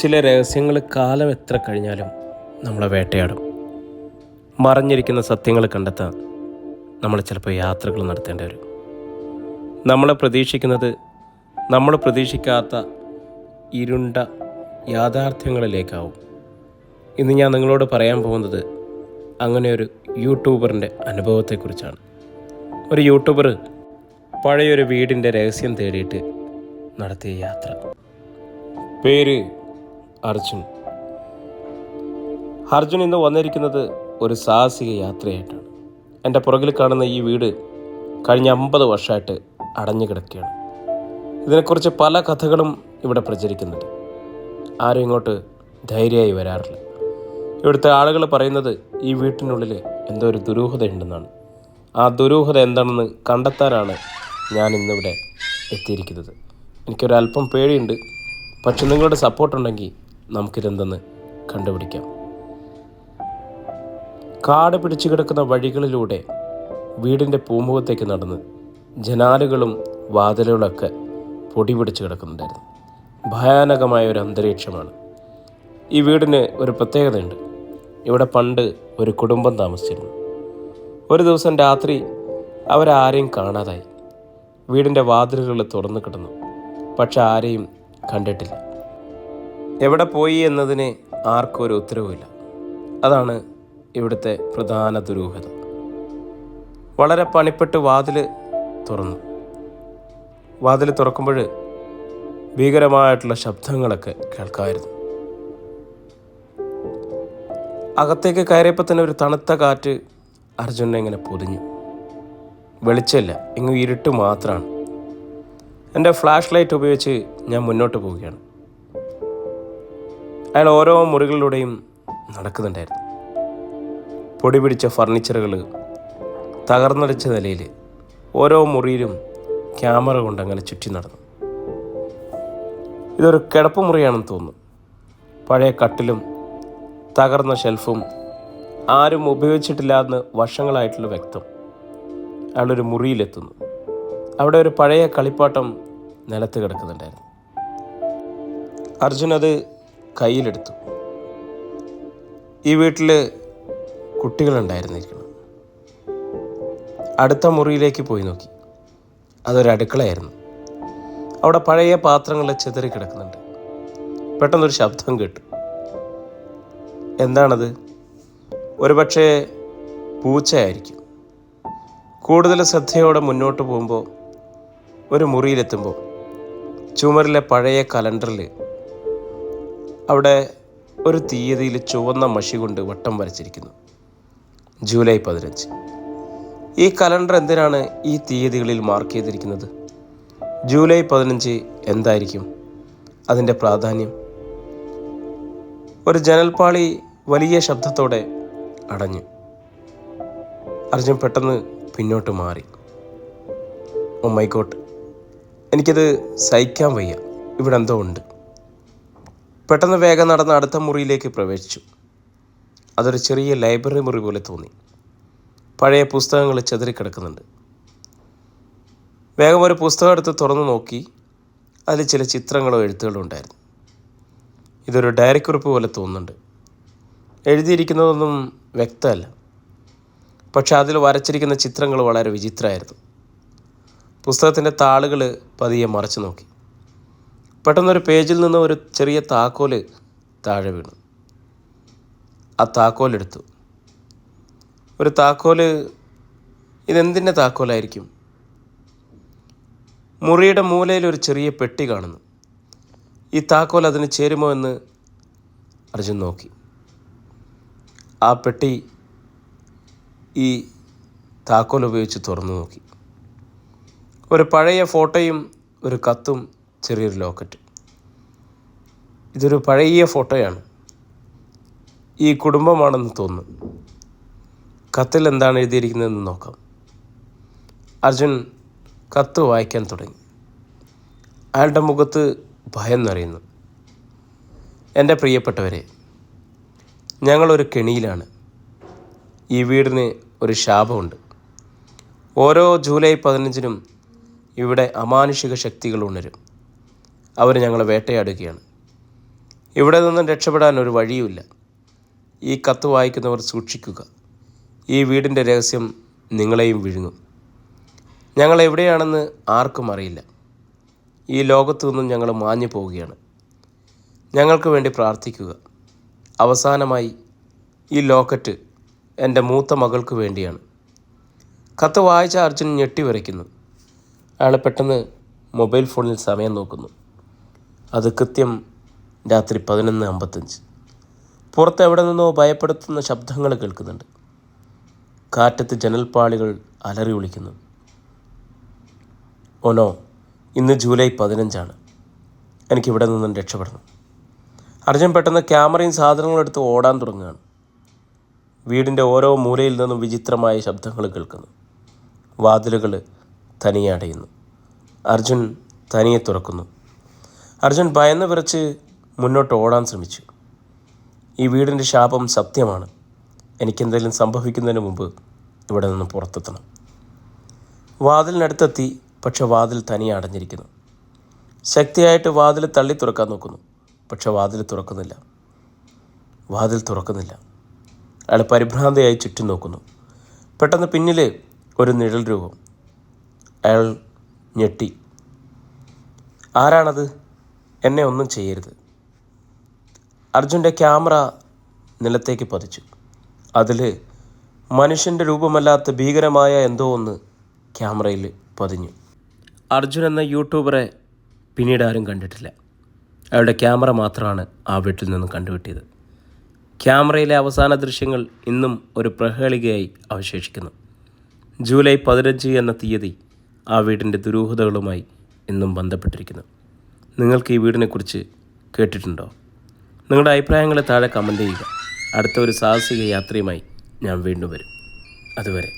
ചില രഹസ്യങ്ങൾ കാലം എത്ര കഴിഞ്ഞാലും നമ്മളെ വേട്ടയാടും. മറഞ്ഞിരിക്കുന്ന സത്യങ്ങൾ കണ്ടെത്താൻ നമ്മൾ ചിലപ്പോൾ യാത്രകൾ നടത്തേണ്ടി വരും. നമ്മളെ പ്രതീക്ഷിക്കുന്നത് നമ്മൾ പ്രതീക്ഷിക്കാത്ത ഇരുണ്ട യാഥാർത്ഥ്യങ്ങളിലേക്കാവും. ഇന്ന് ഞാൻ നിങ്ങളോട് പറയാൻ പോകുന്നത് അങ്ങനെ ഒരു യൂട്യൂബറിൻ്റെ അനുഭവത്തെക്കുറിച്ചാണ്. ഒരു യൂട്യൂബർ പഴയൊരു വീടിൻ്റെ രഹസ്യം തേടിയിട്ട് നടത്തിയ യാത്ര. പേര് അർജുൻ. അർജുൻ ഇന്ന് വന്നിരിക്കുന്നത് ഒരു സാഹസിക യാത്രയായിട്ടാണ്. എൻ്റെ പുറകിൽ കാണുന്ന ഈ വീട് കഴിഞ്ഞ 50 വർഷമായിട്ട് അടഞ്ഞു കിടക്കുകയാണ്. ഇതിനെക്കുറിച്ച് പല കഥകളും ഇവിടെ പ്രചരിക്കുന്നുണ്ട്. ആരും ഇങ്ങോട്ട് ധൈര്യമായി വരാറില്ല. ഇവിടുത്തെ ആളുകൾ പറയുന്നത് ഈ വീട്ടിനുള്ളിൽ എന്തോ ഒരു ദുരൂഹതയുണ്ടെന്നാണ്. ആ ദുരൂഹത എന്താണെന്ന് കണ്ടെത്താനാണ് ഞാൻ ഇന്നിവിടെ എത്തിയിരിക്കുന്നത്. എനിക്കൊരല്പം പേടിയുണ്ട്, പക്ഷെ നിങ്ങളുടെ സപ്പോർട്ടുണ്ടെങ്കിൽ നമുക്കിതെന്തെന്ന് കണ്ടുപിടിക്കാം. കാട് പിടിച്ചു കിടക്കുന്ന വഴികളിലൂടെ വീടിൻ്റെ പൂമുഖത്തേക്ക് നടന്ന് ജനാലുകളും വാതിലുകളൊക്കെ പൊടി പിടിച്ച് കിടക്കുന്നുണ്ടായിരുന്നു. ഭയാനകമായ ഒരു അന്തരീക്ഷമാണ്. ഈ വീടിന് ഒരു പ്രത്യേകതയുണ്ട്. ഇവിടെ പണ്ട് ഒരു കുടുംബം താമസിച്ചിരുന്നു. ഒരു ദിവസം രാത്രി അവരാരെയും കാണാതായി. വീടിൻ്റെ വാതിലുകൾ തുറന്നു കിടന്നു, പക്ഷെ ആരെയും കണ്ടിട്ടില്ല. എവിടെ പോയി എന്നതിന് ആർക്കും ഒരു ഉത്തരവുമില്ല. അതാണ് ഇവിടുത്തെ പ്രധാന ദുരൂഹത. വളരെ പണിപ്പെട്ട് വാതിൽ തുറന്നു. വാതിൽ തുറക്കുമ്പോൾ ഭീകരമായിട്ടുള്ള ശബ്ദങ്ങളൊക്കെ കേൾക്കാമായിരുന്നു. അകത്തേക്ക് കയറിയപ്പോൾ തന്നെ ഒരു തണുത്ത കാറ്റ് അർജുനെ ഇങ്ങനെ പൊതിഞ്ഞു. വെളിച്ചമില്ല, ഇങ്ങ് ഇരുട്ട് മാത്രമാണ്. എൻ്റെ ഫ്ലാഷ് ലൈറ്റ് ഉപയോഗിച്ച് ഞാൻ മുന്നോട്ട് പോവുകയാണ്. അയാൾ ഓരോ മുറികളിലൂടെയും നടക്കുന്നുണ്ടായിരുന്നു. പൊടി പിടിച്ച ഫർണിച്ചറുകൾ തകർന്നടിച്ച നിലയിൽ ഓരോ മുറിയിലും ക്യാമറ കൊണ്ട് അങ്ങനെ ചുറ്റി നടന്നു. ഇതൊരു കിടപ്പ് മുറിയാണെന്ന് തോന്നുന്നു. പഴയ കട്ടിലും തകർന്ന ഷെൽഫും ആരും ഉപയോഗിച്ചിട്ടില്ലാന്ന് വർഷങ്ങളായിട്ടുള്ള വ്യക്തം. അയാളൊരു മുറിയിലെത്തുന്നു. അവിടെ ഒരു പഴയ കളിപ്പാട്ടം നിലത്ത് കിടക്കുന്നുണ്ടായിരുന്നു. അർജുൻ അത് കയ്യിലെടുത്തു. ഈ വീട്ടിൽ കുട്ടികളുണ്ടായിരുന്നിരിക്കണം. അടുത്ത മുറിയിലേക്ക് പോയി നോക്കി. അതൊരു അടുക്കളയായിരുന്നു. അവിടെ പഴയ പാത്രങ്ങൾ ചിതറി കിടക്കുന്നുണ്ട്. പെട്ടെന്നൊരു ശബ്ദം കേട്ടു. എന്താണത്? ഒരുപക്ഷെ പൂച്ചയായിരിക്കും. കൂടുതൽ ശ്രദ്ധയോടെ മുന്നോട്ട് പോകുമ്പോൾ ഒരു മുറിയിലെത്തുമ്പോൾ ചുമരിലെ പഴയ കലണ്ടറിൽ അവിടെ ഒരു തീയതിയിൽ ചുവന്ന മഷി കൊണ്ട് വട്ടം വരച്ചിരിക്കുന്നു. ജൂലൈ 15. ഈ കലണ്ടർ എന്തിനാണ് ഈ തീയതികളിൽ മാർക്ക് ചെയ്തിരിക്കുന്നത്? ജൂലൈ 15 എന്തായിരിക്കും അതിൻ്റെ പ്രാധാന്യം? ഒരു ജനൽപ്പാളി വലിയ ശബ്ദത്തോടെ അടഞ്ഞു. അർജുൻ പെട്ടെന്ന് പിന്നോട്ട് മാറി. ഓ മൈ ഗോഡ്, എനിക്കത് സഹിക്കാൻ വയ്യ, ഇവിടെ എന്തോ ഉണ്ട്. പെട്ടെന്ന് വേഗം നടന്ന് അടുത്ത മുറിയിലേക്ക് പ്രവേശിച്ചു. അതൊരു ചെറിയ ലൈബ്രറി മുറി പോലെ തോന്നി. പഴയ പുസ്തകങ്ങൾ ചിതറിക്കിടക്കുന്നുണ്ട്. വേഗം ഒരു പുസ്തകം എടുത്ത് തുറന്നു നോക്കി. അതിൽ ചില ചിത്രങ്ങളോ എഴുത്തുകളോ ഉണ്ടായിരുന്നു. ഇതൊരു ഡയറി കുറിപ്പ് പോലെ തോന്നുന്നുണ്ട്. എഴുതിയിരിക്കുന്നതൊന്നും വ്യക്തമല്ല, പക്ഷെ അതിൽ വരച്ചിരിക്കുന്ന ചിത്രങ്ങൾ വളരെ വിചിത്രമായിരുന്നു. പുസ്തകത്തിൻ്റെ താളുകൾ പതിയെ മറച്ചു നോക്കി. പെട്ടെന്നൊരു പേജിൽ നിന്ന് ഒരു ചെറിയ താക്കോല് താഴെ വീണു. ആ താക്കോലെടുത്തു. ഒരു താക്കോല്. ഇതെന്തിൻ്റെ താക്കോലായിരിക്കും? മുറിയുടെ മൂലയിൽ ഒരു ചെറിയ പെട്ടി കാണുന്നു. ഈ താക്കോൽ അതിന് ചേരുമോ എന്ന് അർജുൻ നോക്കി. ആ പെട്ടി ഈ താക്കോൽ ഉപയോഗിച്ച് തുറന്നു നോക്കി. ഒരു പഴയ ഫോട്ടോയും ഒരു കത്തും ചെറിയൊരു ലോക്കറ്റ്. ഇതൊരു പഴയ ഫോട്ടോയാണ്. ഈ കുടുംബമാണെന്ന് തോന്നുന്നു. കത്തിൽ എന്താണ് എഴുതിയിരിക്കുന്നതെന്ന് നോക്കാം. അർജുൻ കത്ത് വായിക്കാൻ തുടങ്ങി. അയാളുടെ മുഖത്ത് ഭയം നിറയുന്നു. എൻ്റെ പ്രിയപ്പെട്ടവരെ, ഞങ്ങളൊരു കെണിയിലാണ്. ഈ വീടിന് ഒരു ശാപമുണ്ട്. ഓരോ ജൂലൈ 15-നും ഇവിടെ അമാനുഷിക ശക്തികൾ ഉണരും. അവർ ഞങ്ങളെ വേട്ടയാടുകയാണ്. ഇവിടെ നിന്നും രക്ഷപ്പെടാൻ ഒരു വഴിയുമില്ല. ഈ കത്ത് വായിക്കുന്നവർ സൂക്ഷിക്കുക. ഈ വീടിൻ്റെ രഹസ്യം നിങ്ങളെയും വിഴുങ്ങും. ഞങ്ങൾ എവിടെയാണെന്ന് ആർക്കും അറിയില്ല. ഈ ലോകത്തു നിന്നും ഞങ്ങൾ മാഞ്ഞു പോവുകയാണ്. ഞങ്ങൾക്ക് വേണ്ടി പ്രാർത്ഥിക്കുക. അവസാനമായി ഈ ലോക്കറ്റ് എൻ്റെ മൂത്ത മകൾക്ക് വേണ്ടിയാണ്. കത്ത് വായിച്ച അർജുൻ ഞെട്ടിവിറയ്ക്കുന്നു. അയാൾ പെട്ടെന്ന് മൊബൈൽ ഫോണിൽ സമയം നോക്കുന്നു. അത് കൃത്യം രാത്രി 11:55. പുറത്ത് എവിടെ നിന്നോ ഭയപ്പെടുത്തുന്ന ശബ്ദങ്ങൾ കേൾക്കുന്നുണ്ട്. കാറ്റത്ത് ജനൽപ്പാളികൾ അലറി വിളിക്കുന്നു. ഓനോ, ഇന്ന് ജൂലൈ 15. എനിക്കിവിടെ നിന്നും രക്ഷപ്പെടണം. അർജുൻ പെട്ടെന്ന് ക്യാമറയും സാധനങ്ങളും എടുത്ത് ഓടാൻ തുടങ്ങുകയാണ്. വീടിൻ്റെ ഓരോ മൂലയിൽ നിന്നും വിചിത്രമായ ശബ്ദങ്ങൾ കേൾക്കുന്നു. വാതിലുകൾ തനിയെ അടയുന്നു. അർജുൻ തനിയെ തുറക്കുന്നു. അർജുൻ ഭയന്ന് വിറച്ച് മുന്നോട്ട് ഓടാൻ ശ്രമിച്ചു. ഈ വീടിൻ്റെ ശാപം സത്യമാണ്. എനിക്കെന്തെങ്കിലും സംഭവിക്കുന്നതിന് മുമ്പ് ഇവിടെ നിന്ന് പുറത്തെത്തണം. വാതിലിനടുത്തെത്തി. പക്ഷെ വാതിൽ തനിയെ അടഞ്ഞിരിക്കുന്നു. ശക്തിയായിട്ട് വാതിൽ തള്ളി തുറക്കാൻ നോക്കുന്നു. പക്ഷെ വാതിൽ തുറക്കുന്നില്ല. അയാൾ പരിഭ്രാന്തയായി ചുറ്റും നോക്കുന്നു. പെട്ടെന്ന് പിന്നിൽ ഒരു നിഴൽ രൂപം. അയാൾ ഞെട്ടി. ആരാണത്? എന്നെ ഒന്നും ചെയ്യരുത്. അർജുൻ്റെ ക്യാമറ നിലത്തേക്ക് പതിച്ചു. അതിൽ മനുഷ്യൻ്റെ രൂപമല്ലാത്ത ഭീകരമായ എന്തോ ഒന്ന് ക്യാമറയിൽ പതിഞ്ഞു. അർജുൻ എന്ന യൂട്യൂബറെ പിന്നീട് ആരും കണ്ടിട്ടില്ല. അയാളുടെ ക്യാമറ മാത്രമാണ് ആ വീട്ടിൽ നിന്നും കണ്ടുകിട്ടിയത്. ക്യാമറയിലെ അവസാന ദൃശ്യങ്ങൾ ഇന്നും ഒരു പ്രഹേളികയായി അവശേഷിക്കുന്നു. ജൂലൈ 15 എന്ന തീയതി ആ വീടിൻ്റെ ദുരൂഹതകളുമായി ഇന്നും ബന്ധപ്പെട്ടിരിക്കുന്നു. നിങ്ങൾക്ക് ഈ വീടിനെക്കുറിച്ച് കേട്ടിട്ടുണ്ടോ? നിങ്ങളുടെ അഭിപ്രായങ്ങളെ താഴെ കമൻറ്റ് ചെയ്യുക. അടുത്ത ഒരു സാഹസിക യാത്രയുമായി ഞാൻ വീണ്ടും വരും. അതുവരെ.